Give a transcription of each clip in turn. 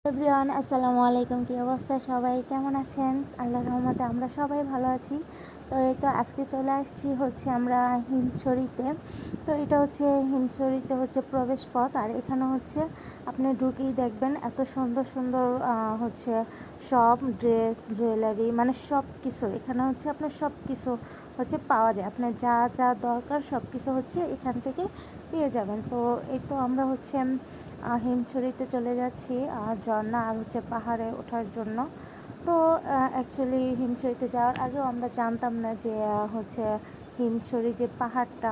Everyone, আসসালামু আলাইকুম। কী অবস্থা, সবাই কেমন আছেন? আল্লাহর রহমতে আমরা সবাই ভালো আছি। তো এই তো আজকে চলে আসছি হচ্ছে আমরা হিমছড়িতে। তো এটা হচ্ছে হিমছড়িতে হচ্ছে প্রবেশ পথ, আর এখানে হচ্ছে আপনি ঢুকেই দেখবেন এত সুন্দর সুন্দর হচ্ছে সব ড্রেস, জুয়েলারি, মানে সব কিছু এখানে হচ্ছে আপনার সব কিছু হচ্ছে পাওয়া যায়। আপনার যা যা দরকার সব কিছু হচ্ছে এখান থেকে পেয়ে যাবেন। তো এই তো আমরা হচ্ছে হিমছড়িতে চলে যাচ্ছি আর ঝর্ণা আর হচ্ছে পাহাড়ে ওঠার জন্য। তো অ্যাকচুয়ালি হিমছড়িতে যাওয়ার আগেও আমরা জানতাম না যে হচ্ছে হিমছড়ি যে পাহাড়টা,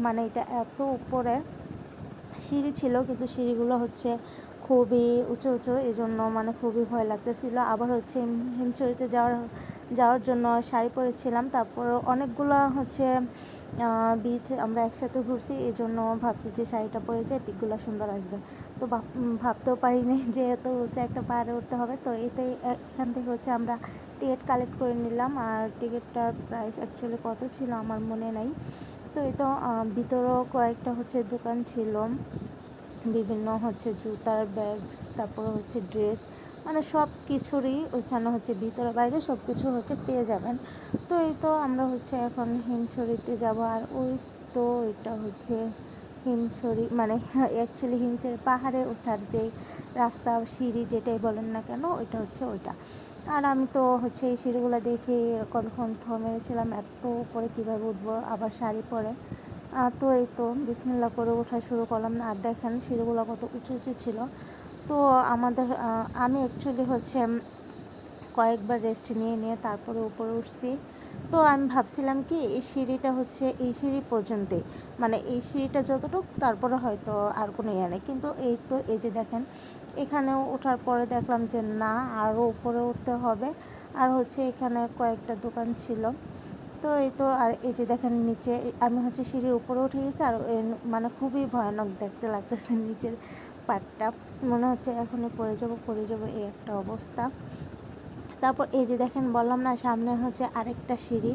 মানে এটা এত উপরে সিঁড়ি ছিল, কিন্তু সিঁড়িগুলো হচ্ছে খুবই উঁচু উঁচু, এই জন্য মানে খুবই ভয় লাগতেছিল। আবার হচ্ছে হিমছড়িতে যাওয়ার জন্য শাড়ি পরেছিলাম। তারপর অনেকগুলো হচ্ছে বিচ আমরা একসাথে ঘুরছি, এই জন্য ভাবছি যে শাড়িটা পরে যাই, পিকগুলো সুন্দর আসবে। তো ভাবতেও পারিনি যে এত উঁচু একটা পাহাড়ে উঠতে হবে। তো এটাই এখান থেকে হচ্ছে আমরা টিকিট কালেক্ট করে নিলাম, আর টিকিটটার প্রাইস অ্যাকচুয়ালি কত ছিল আমার মনে নাই। তো এই তো ভিতরেও কয়েকটা হচ্ছে দোকান ছিল, বিভিন্ন হচ্ছে জুতার ব্যাগস, তারপরে হচ্ছে ড্রেস, মানে সব কিছুরই ওইখানে হচ্ছে ভিতরে বাইরে সব কিছু হচ্ছে পেয়ে যাবেন। তো এই তো আমরা হচ্ছে এখন হিমছড়িতে যাব। আর ওই তো এটা হচ্ছে হিমছড়ি, মানে অ্যাকচুয়ালি হিমছড়ি পাহাড়ে ওঠার যেই রাস্তা, সিঁড়ি যেটাই বলেন না কেন, ওইটা হচ্ছে ওইটা। আর আমি তো হচ্ছে এই সিঁড়িগুলো দেখে কতক্ষণ মেরেছিলাম, এত উপরে কীভাবে উঠবো, আবার শাড়ি পরে। তো এই তো বিসমিল্লাহ করে ওঠা শুরু করলাম। আর দেখেন সিঁড়িগুলো কত উঁচু উঁচু ছিল। তো আমি অ্যাকচুয়ালি হচ্ছে কয়েকবার রেস্ট নিয়ে নিয়ে তারপরে উপরে উঠছি। তো আমি ভাবছিলাম কি এই সিঁড়িটা হচ্ছে এই সিঁড়ি পর্যন্তই, মানে এই সিঁড়িটা যতটুকু, তারপরে হয়তো আর কোনো ইয়ে নেই। কিন্তু এই তো এই যে দেখেন, এখানেও ওঠার পরে দেখলাম যে না, আরও উপরে উঠতে হবে। আর হচ্ছে এখানে কয়েকটা দোকান ছিল। তো এই তো, আর এই যে দেখেন নিচে আমি হচ্ছে সিঁড়ির উপরে উঠে গেছি, আর মানে খুবই ভয়ানক দেখতে লাগতেছে নিচের পাটটা, মনে হচ্ছে এখনই পড়ে যাবো এই একটা অবস্থা। তারপর এই যে দেখেন, বললাম না সামনে হচ্ছে আরেকটা সিঁড়ি।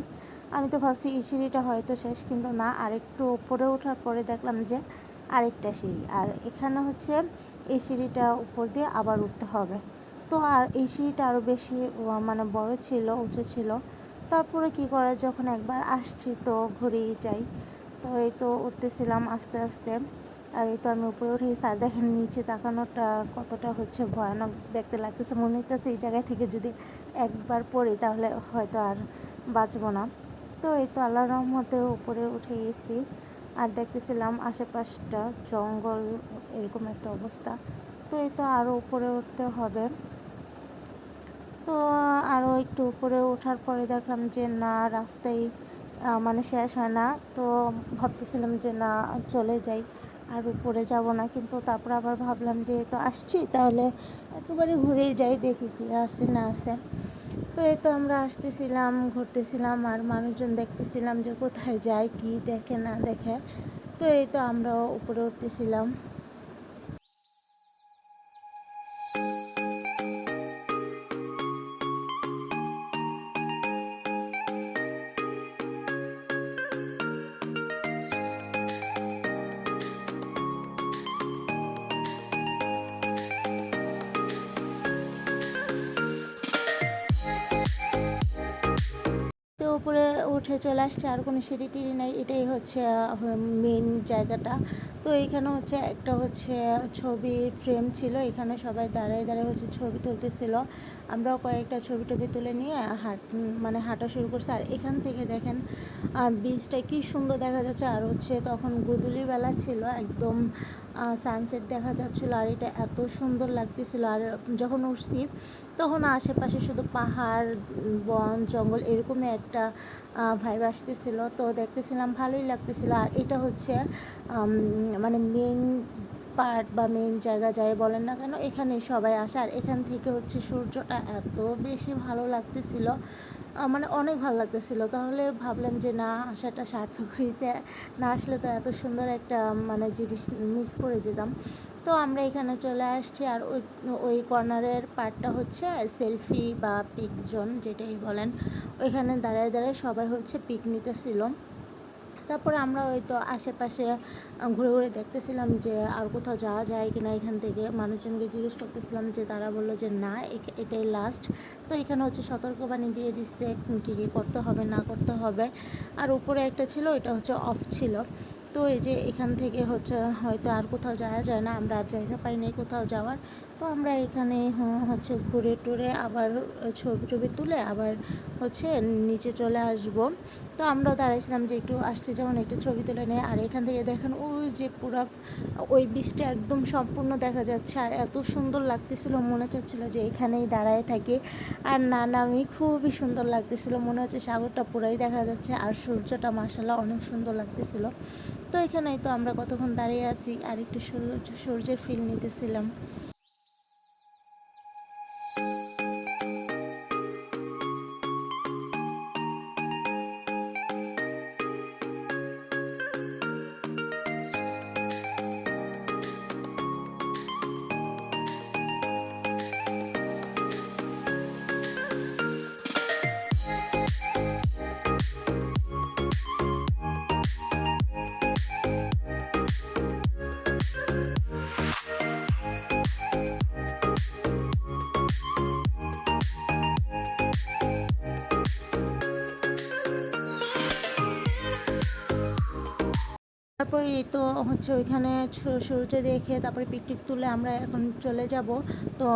আমি তো ভাবছি এই সিঁড়িটা হয়তো শেষ, কিন্তু না, আরেকটু উপরে ওঠার পরে দেখলাম যে আরেকটা সিঁড়ি, আর এখানে হচ্ছে এই সিঁড়িটা উপর দিয়ে আবার উঠতে হবে। তো আর এই সিঁড়িটা আরও বেশি মানে বড় ছিল, উঁচু ছিল। তারপরে কি করে, যখন একবার আসছি তো ঘুরেই যাই। তো এই তো উঠতেছিলাম আস্তে আস্তে, আর এই তো আমি উপরে উঠে গেছি। আর দেখেন নিচে তাকানোটা কতটা হচ্ছে ভয়ানক দেখতে লাগতেছে, মনে হইতেছে এই জায়গায় থেকে যদি একবার পড়ি তাহলে হয়তো আর বাঁচবো না। তো এই তো আল্লাহর রহমতে উপরে উঠে গেছি, আর দেখতেছিলাম আশেপাশটা জঙ্গল, এরকম একটা অবস্থা। তো এই তো আরও উপরে উঠতে হবে। তো আরও একটু উপরে ওঠার পরে দেখলাম যে না, রাস্তায় মানে শেষ হয় না। তো ভাবতেছিলাম যে না, চলে যাই, আর উপরে যাব না। কিন্তু তারপর আবার ভাবলাম যে তো আসছি, তাহলে একেবারে ঘুরেই যাই, দেখি কি আছে না আছে। তো এই তো আমরা আসতেছিলাম, ঘুরতেছিলাম, আর মানুষজন দেখতেছিলাম যে কোথায় যায়, কি দেখে না দেখে। তো এই তো আমরাও উপরে উঠতেছিলাম। তো উপরে উঠে চলে আসছে, আর কোনো সিঁড়ি টিড়ি নাই, এটাই হচ্ছে মেন জায়গাটা। তো এইখানে হচ্ছে একটা হচ্ছে ছবির ফ্রেম ছিল, এখানে সবাই দাঁড়ায় দাঁড়ায় হচ্ছে ছবি তুলতেছিল। আমরাও কয়েকটা ছবি টবি তুলে নিয়ে মানে হাঁটা শুরু করছি। আর এখান থেকে দেখেন বীজটা কি সুন্দর দেখা যাচ্ছে, আর হচ্ছে তখন গোধূলি বেলা ছিল, একদম সানসেট দেখা যাচ্ছিলো, আর এটা এত সুন্দর লাগতেছিল। আর যখন উঠছি তখন আশেপাশে শুধু পাহাড়, বন, জঙ্গল, এরকমই একটা ভাইব আসতেছিলো। তো দেখতেছিলাম, ভালোই লাগতেছিলো। আর এটা হচ্ছে মানে মেন পার্ট বা মেন জায়গা যাই বলেন না কেন, এখানে সবাই আসে। আর এখান থেকে হচ্ছে সূর্যটা এত বেশি ভালো লাগতেছিল, মানে অনেক ভালো লাগতেছিল। তাহলে ভাবলাম যে না, আসাটা সার্থক হয়েছে, না আসলে তো এত সুন্দর একটা মানে জিনিস মিস করে যেতাম। তো আমরা এখানে চলে আসছি, আর ওই ওই কর্নারের পার্টটা হচ্ছে সেলফি বা পিক জোন যেটাই বলেন, ওইখানে দাঁড়ায় দাঁড়ায় সবাই হচ্ছে পিক নিতেছিল। তারপরে আমরা ওই তো আশেপাশে ঘুরে ঘুরে দেখতেছিলাম যে আর কোথাও যাওয়া যায় কিনা। এখান থেকে মানুষজনকে জিজ্ঞেস করতেছিলাম, যে তারা বললো যে না, এটাই লাস্ট। তো এখানে হচ্ছে সতর্কবাণী দিয়ে দিচ্ছে কী কী করতে হবে না করতে হবে। আর উপরে একটা ছিল, এটা হচ্ছে অফ ছিল। তো এই যে এখান থেকে হচ্ছে হয়তো আর কোথাও যাওয়া যায় না, আমরা আর জায়গা পাই নাই কোথাও যাওয়ার। তো আমরা এখানে হচ্ছে ঘুরে টুরে আবার ছবি টবি তুলে আবার হচ্ছে নিচে চলে আসব। তো আমরাও দাঁড়াইছিলাম যে একটু আসতে যখন একটু ছবি তুলে নেয়। আর এখান থেকে দেখেন ওই যে পুরো ওই বীজটা একদম সম্পূর্ণ দেখা যাচ্ছে, আর এত সুন্দর লাগতেছিল, মনে চাচ্ছিল যে এখানেই দাঁড়ায় থাকি। আর না নামি খুবই সুন্দর লাগতেছিল, মনে হচ্ছে সাগরটা পুরাই দেখা যাচ্ছে, আর সূর্যটা মাশাআল্লাহ অনেক সুন্দর লাগতেছিল। তো এখানেই তো আমরা কতক্ষণ দাঁড়িয়ে আছি আর একটু সূর্যের ফিল নিতেছিলাম। তারপরে এই তো হচ্ছে ওইখানে সূর্য দেখে তারপরে পিকনিক তুলে আমরা এখন চলে যাব। তো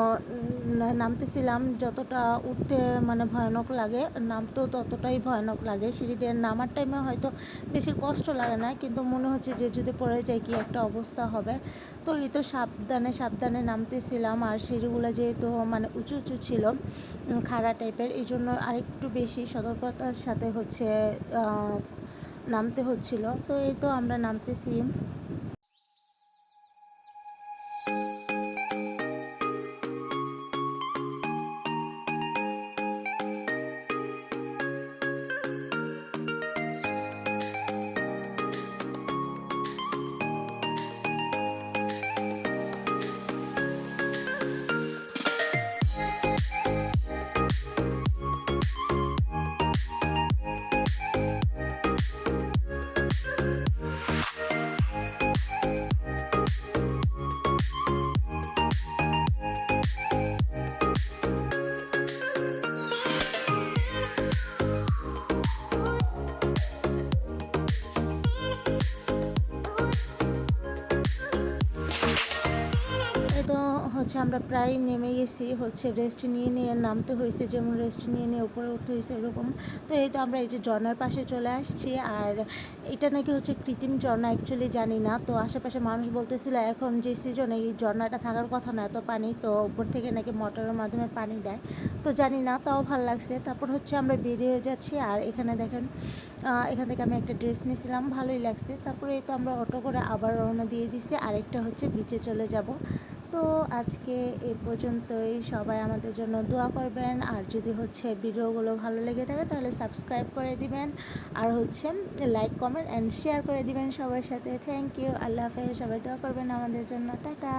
নামতেছিলাম, যতটা উঠতে মানে ভয়ানক লাগে, নামতেও ততটাই ভয়ানক লাগে। সিঁড়ি দিয়ে নামার টাইমে হয়তো বেশি কষ্ট লাগে না, কিন্তু মনে হচ্ছে যে যদি পড়ে যায় কি একটা অবস্থা হবে। তো এই তো সাবধানে সাবধানে নামতেছিলাম, আর সিঁড়িগুলো যেহেতু মানে উঁচু উঁচু ছিল, খাড়া টাইপের, এই জন্য আরেকটু বেশি সতর্কতার সাথে হচ্ছে নামতে হচ্ছিল। তো এই তো আমরা নামতেছি। তো হচ্ছে আমরা প্রায় নেমে গেছি, হচ্ছে রেস্ট নিয়ে নিয়ে নামতে হয়েছে, যেমন রেস্ট নিয়ে নিয়ে উপরে উঠতে হয়েছে এরকম। তো এই তো আমরা এই যে ঝর্নার পাশে চলে আসছি, আর এটা নাকি হচ্ছে কৃত্রিম ঝর্ণা, অ্যাকচুয়ালি জানি না। তো আশেপাশে মানুষ বলতেছিল এখন যে সিজনে এই ঝর্ণাটা থাকার কথা না, এত পানি, তো উপর থেকে নাকি মোটরের মাধ্যমে পানি দেয়। তো জানি না, তাও ভালো লাগছে। তারপর হচ্ছে আমরা বেরিয়ে হয়ে যাচ্ছি, আর এখানে দেখেন এখান থেকে আমি একটা ড্রেস নিয়েছিলাম, ভালোই লাগছে। তারপরে এই তো আমরা অটো করে আবার রওনা দিয়ে দিচ্ছি, আরেকটা হচ্ছে বিচে চলে যাব। তো আজকে এই পর্যন্তই, সবাই আমাদের জন্য দোয়া করবেন, আর যদি হচ্ছে ভিডিওগুলো ভালো লেগে থাকে তাহলে সাবস্ক্রাইব করে দিবেন, আর হচ্ছে লাইক কমেন্ট অ্যান্ড শেয়ার করে দিবেন সবার সাথে। থ্যাংক ইউ, আল্লাহ হাফেজ, সবাই দোয়া করবেন আমাদের জন্য, টাটা।